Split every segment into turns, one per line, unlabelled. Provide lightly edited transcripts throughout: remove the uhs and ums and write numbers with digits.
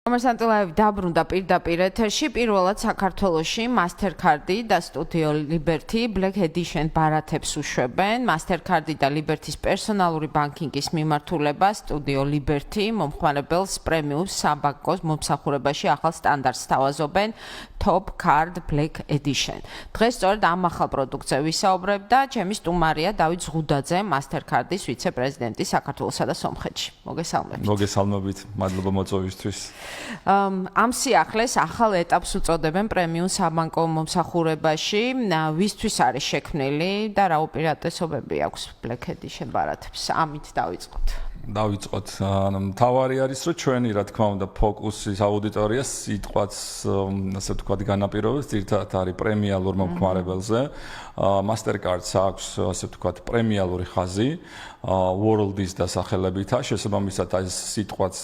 კომერსანტი ლაივი დაბრუნდა პირდაპირ ეთერში. პირველად საქართველოში Mastercard და Studio Liberty Black Edition ბარათებს უშვებენ. Mastercard და Liberty-ის პერსონალური ბანკინგის მიმართულება Studio Liberty მომხმარებელს პრემიუმ საბანკოს მომსახურებაში ახალ სტანდარტს თავაზობენ Top Card Black Edition. დღეს სწორედ ამ ახალ პროდუქტზე ვისაუბრებ და ჩემი სტუმარია დავით ზღუდაძე, Mastercard-ის ვიცე-პრეზიდენტი საქართველოსა და სომხეთში. მოგესალმებით.
მოგესალმებით, მადლობა მოწვევისთვის.
ამ სიახლეს ახალ ეტაპს უწოდებენ პრემიუმ საბანკო მომსახურებაში. ვისთვის არის შექმნილი და რა უპირატესობები აქვს Black Edition ბარათებს? ამით დავიწყოთ.
დავიწყოთ. თავარი არის, რომ ჩვენი, რა თქმა უნდა, ფოკუსის აუდიტორია სიტყვაც, ასე ვთქვათ, განაპირობებს, ძირითადად არის პრემიალურ მომხმარებელზე. Mastercard-ს აქვს, ასე ვთქვათ, პრემიალური ხაზი, World-ის დასახელებითა, შესაბამისად ეს სიტყვაც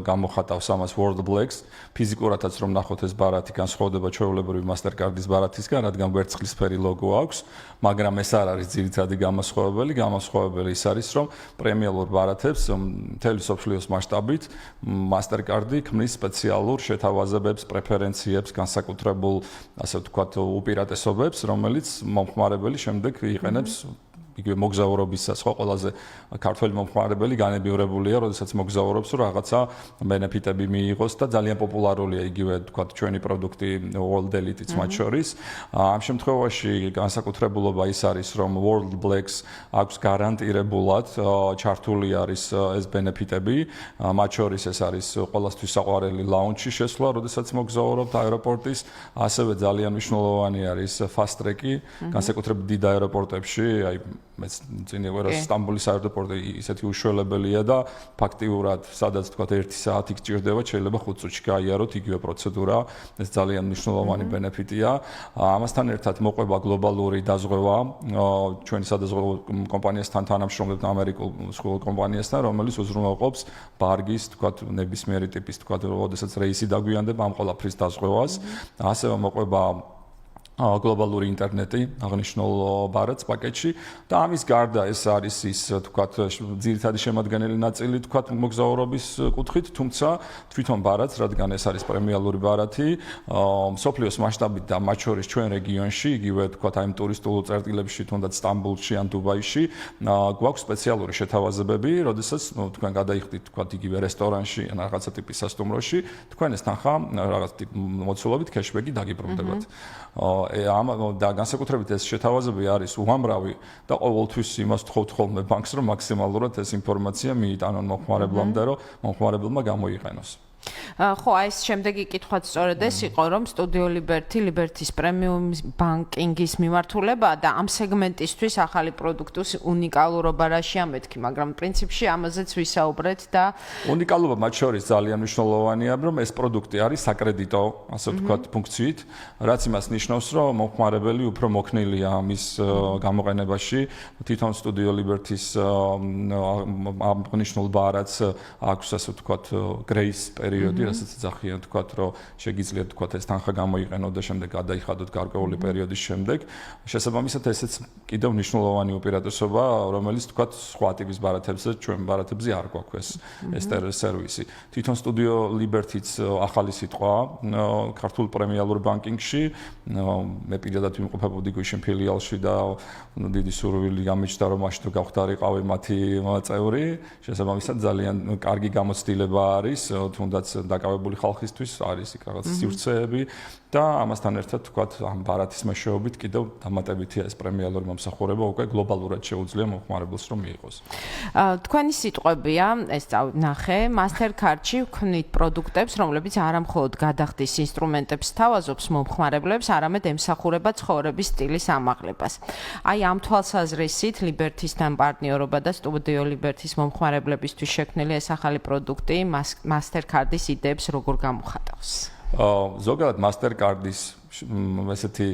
გამოხატავს ამას World Blacks. ფიზიკურადაც რომ ნახოთ ეს ბარათი განსხვავდება ჩვეულებრივი Mastercard-ის ბარათისგან, რადგან ვერცხლისფერი ლოგო აქვს, მაგრამ ეს არ არის ძირითადი გამოსხივებელი. გამოსხივებელი ის არის, რომ პრემიალურ ბარათებს მთელი მსოფლიოს მასშტაბით Mastercard-ი ქმნის სპეციალურ შეთავაზებებს, პრეფერენციებს, განსაკუთრებულ, ასე ვთქვათ, უპირატესობებს, რომელიც მომხმარებელი შემდეგ იყენებს იგივე მოგზაურობისას, ხო, ყველაზე ქართველი მომხმარებელი განებივრებულია, როდესაც მოგზაურობს, რომ რაღაცა ბენეფიტები მიიღოს და ძალიან პოპულარულია იგივე, თქვათ, ჩვენი პროდუქტი World Elite-იც მათ შორის. ამ შემთხვევაში განსაკუთრებულობა ის არის, რომ World Blacks აქვს გარანტირებულად ჩართული არის ეს ბენეფიტები, მათ შორის ეს არის ყველასთვის საყვარელი launch-ი შესვლა, როდესაც მოგზაურობთ აეროპორტის, ასევე ძალიან მნიშვნელოვანი არის fast track-ი, განსაკუთრებით დიდ აეროპორტებში, აი მეც წინი ვერა სტამბოლის აეროპორტი ისეთი უშველებელია და ფაქტიურად სადაც თქვა 1 საათი გჭირდება, შეიძლება 5 წუთში გაიაროთ იგივე პროცედურა, ეს ძალიან მნიშვნელოვანი ბენეფიტია. ამასთან ერთად მოყვება გლობალური დაზღვევა ჩვენი სადაზღვევო კომპანიასთან თანამშრომლებთ ამერიკულ სხვა კომპანიასთან, რომელიც უზრუნველყოფს ბარგის, თქვა ნებისმიერი ტიპის, თქვა როდესაც რეისი დაგვიანდება ამ ყველაფრის დაზღვევას. ასევე მოყვება გლობალური ინტერნეტი აღნიშნულ ბარათს პაკეტში და ამის გარდა ეს არის ის თქვათ ძირითადი შემადგენელი ნაწილი თქვათ მოგზაურობის კუთხით, თუმცა თვითონ ბარათს, რადგან ეს არის პრემიალური ბარათი, მსოფლიოს მასშტაბით და მათ შორის ჩვენ რეგიონში, იგივე თქვათ აი ტურისტულ წერტილებში, თუნდაც სტამბოლში ან დუბაიში, გვაქვს სპეციალური შეთავაზებები, როდესაც თქვენ გადაიხდით თქვათ იგივე რესტორანში ან რაღაცა ტიპის სასტუმროში, თქვენ ეს თანხა რაღაც მოცულობით cashback-ი დაგიბრუნდებათ. და განსაკუთრებით ეს შეთავაზები არის უამრავი და ყოველთვის იმას ვთხოვთ ხოლმე ბანკს, რომ მაქსიმალურად ეს ინფორმაცია მიიტანონ მომხმარებლამდე, რომ მომხმარებელმა გამოიყენოს.
ხო, აი ეს შემდეგი კითხვაც სწორედ ეს იყო, რომ Studio Liberty, Liberty-ის პრემიუმ ბანკინგის მიმართულება და ამ სეგმენტისთვის ახალი პროდუქტის უნიკალურობა რაშია მეთქი, მაგრამ პრინციპში ამაზეც ვისაუბრეთ და
უნიკალობა მათ შორის ძალიან მნიშვნელოვანია, რომ ეს პროდუქტი არის საკრედიტო, ასე ვთქვათ, ფუნქციით, რაც იმას ნიშნავს, რომ მომხმარებელი უფრო მოქნილია ამის გამოყენებაში. თვითონ Studio Liberty-ის აღნიშნულ ბარათს აქვს, ასე ვთქვათ, grace პერიოდი, რასაც ეძახიან თქვათ, რომ შეგიძლიათ თქვათ ეს თანხა გამოიყენოთ და შემდეგ გადაიხადოთ გარკვეული პერიოდის შემდეგ. შესაბამისად ესეც კიდევ მნიშვნელოვანი უპირატესობა, რომელიც თქვათ სხვა ტიპის ბარათებზე, ჩვენ ბარათებზე არ გვაქვს ეს სერვისი. თვითონ Studio Liberty-ც ახალი სიტყვაა ქართულ პრემიალურ ბანკინგში. მე პირადად ვიმყოფებოდი გვიშინ ფილიალში და დიდი სურვილი გამიჩნდა, რომ მაშინ თუ გავხდარიყავი მათი წევრი. შესაბამისად ძალიან კარგი გამოცდილება არის, თუნდაც დაკავებული ხალხისთვის არის იქ რაღაც სივრცეები და ამასთან ერთად თქვათ ამ ბარათის მეშვეობით კიდევ დამატებითია ეს პრემიალური მომსახურება უკვე გლობალურად შეუძლია მომხმარებელს რომ მიიღოს.
თქვენი სიტყვებია, ეს წავნახე, Mastercard-ში ვქნით პროდუქტებს, რომლებიც არა მხოლოდ გადახდის ინსტრუმენტებს თავაზობს მომხმარებლებს, არამედ ემსახურება ცხოვრების სტილის ამაღლებას. აი ამ თვალსაზრისით Liberty-სთან პარტნიორობა და Studio Liberty-ის მომხმარებლებისთვის შექმნილი ეს ახალი პროდუქტი Mastercard-ის იდეებს როგორ გამოხატავს?
ზოგადად Mastercard-ის ესეთი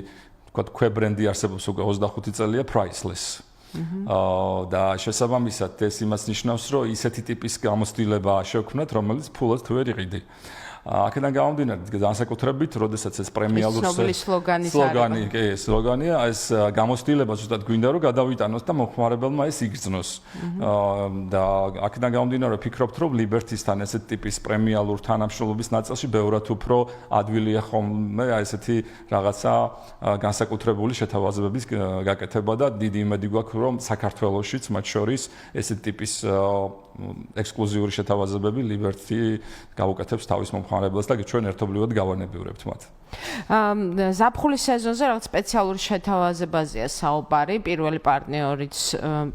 თქვათ ქვებრენდი არსებობს უკვე 25 წელია priceless. და შესაბამისად ეს იმას ნიშნავს, რომ ისეთი ტიპის გამოცდილება შევქმნათ, რომელიც ფულად თუ ვერ იყიდი. აქედან გამომდინარე, განსაკუთრებით, როდესაც ეს პრემიალურ
ცნობილი
სლოგანია, ეს გამოცდილება ზუსტად გვინდა რომ გადავიტანოს და მომხმარებელმა ეს იგრძნოს. და აქედან გამომდინარე, ვფიქრობთ, რომ Liberty-სთან ესეთ ტიპის პრემიალურ თანამშრომლობის ნაწილში ბევრად უფრო ადვილია ხოლმე ესეთი რაღაცა განსაკუთრებული შეთავაზებების გაკეთება და დიდი იმედი გვაქვს, რომ საქართველოშიც მათ შორის ესეთ ტიპის ექსკლუზიური შეთავაზებები Liberty გავუკეთებს თავის მომხმარებელს და ჩვენ ერთობლივად გავანებივრებთ მათ.
ზაფხულის სეზონზე რაღაც სპეციალური შეთავაზებაზეა საუბარი, პირველი პარტნიორიც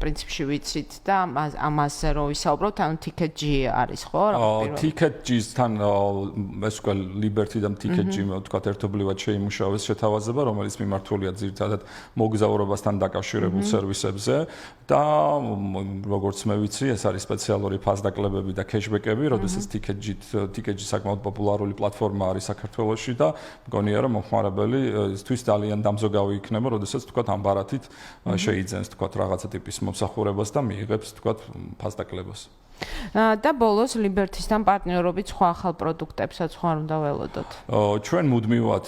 პრინციპში ვიცით და ამაზე რო ვისაუბროთ, ანუ TicketG არის, ხო?
TicketG-თან ეს უკვე Liberty და TicketG თქვათ ერთობლივად შეიმუშავეს შეთავაზება, რომელიც მიმართულია ძირითადად მოგზაურობასთან დაკავშირებულ სერვისებზე და როგორც მე ვიცი, ეს არის სპეციალური ფასდაკლებები და cashback-ები, როდესაც TicketG საკმაოდ პოპულარული პლატფორმა არის საქართველოში და მგონია რომ მომხმარებელი ისთვის ძალიან დამზოგავი იქნება, როდესაც თქვათ ამ ბარათით შეიძენს თქვათ რაღაცა ტიპის მომსახურებას და მიიღებს თქვათ ფასდაკლებას.
და ბოლოს Liberty-სთან პარტნიორობით სხვა ახალ პროდუქტებსაც ხარ უნდა ველოდოთ.
ჩვენ მუდმივად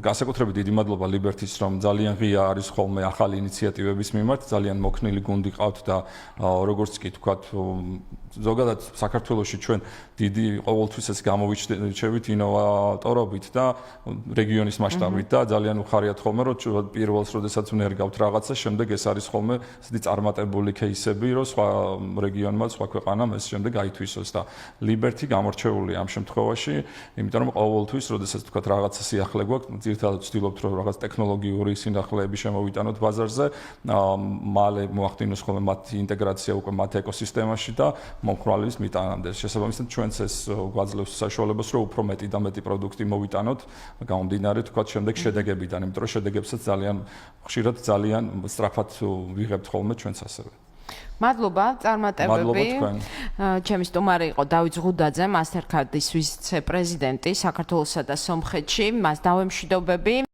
განსაკუთრებით დიდი მადლობა Liberty-ს, რომ ძალიან ღია არის ხოლმე ახალი ინიციატივების მიმართ, ძალიან მოქნილი გუნდი ყავთ და როგორც კი თქვათ ზოგადად საქართველოში ჩვენ დიდი ყოველთვის ეს გამოვიჩნდებით ინოვატორობით და რეგიონის მასშტაბით და ძალიან უხარიათ ხოლმე რომ პირველს როდესაც უნერგავთ რაღაცა, შემდეგ ეს არის ხოლმე ესეთი წარმატებული кейსები, რომ სხვა რეგიონმა, სხვა ქვეყანამ ეს შემდეგ აითვისოს და Liberty გამორჩეულია ამ შემთხვევაში, იმიტომ რომ ყოველთვის როდესაც თქვათ რაღაცა სიახლე გვაქვს, ძირითადად ვცდილობთ რომ რაღაც ტექნოლოგიური სინახლეები შემოვიტანოთ ბაზარზე, მალე მოახდინოს ხოლმე მათი ინტეგრაცია უკვე მათ ეკოსისტემაში და მომხმარებლის მიტანამდე. შესაბამისად ჩვენც ეს გვაძლევს საშუალებას, რომ უფრო მეტი და მეტი პროდუქტი მოვიტანოთ, გამომდინარე თქვათ შემდეგ შედეგებიდან, იმიტომ რომ შედეგებსაც ძალიან ხშირად ძალიან სწრაფად ვიღებთ ხოლმე ჩვენც ასევე.
მადლობა, წარმატებები. ჩემი სტუმარი იყო დავით ზღუდაძე, Mastercard-ის ვიცე-პრეზიდენტი საქართველოსა და სომხეთში. მას დავემშვიდობები.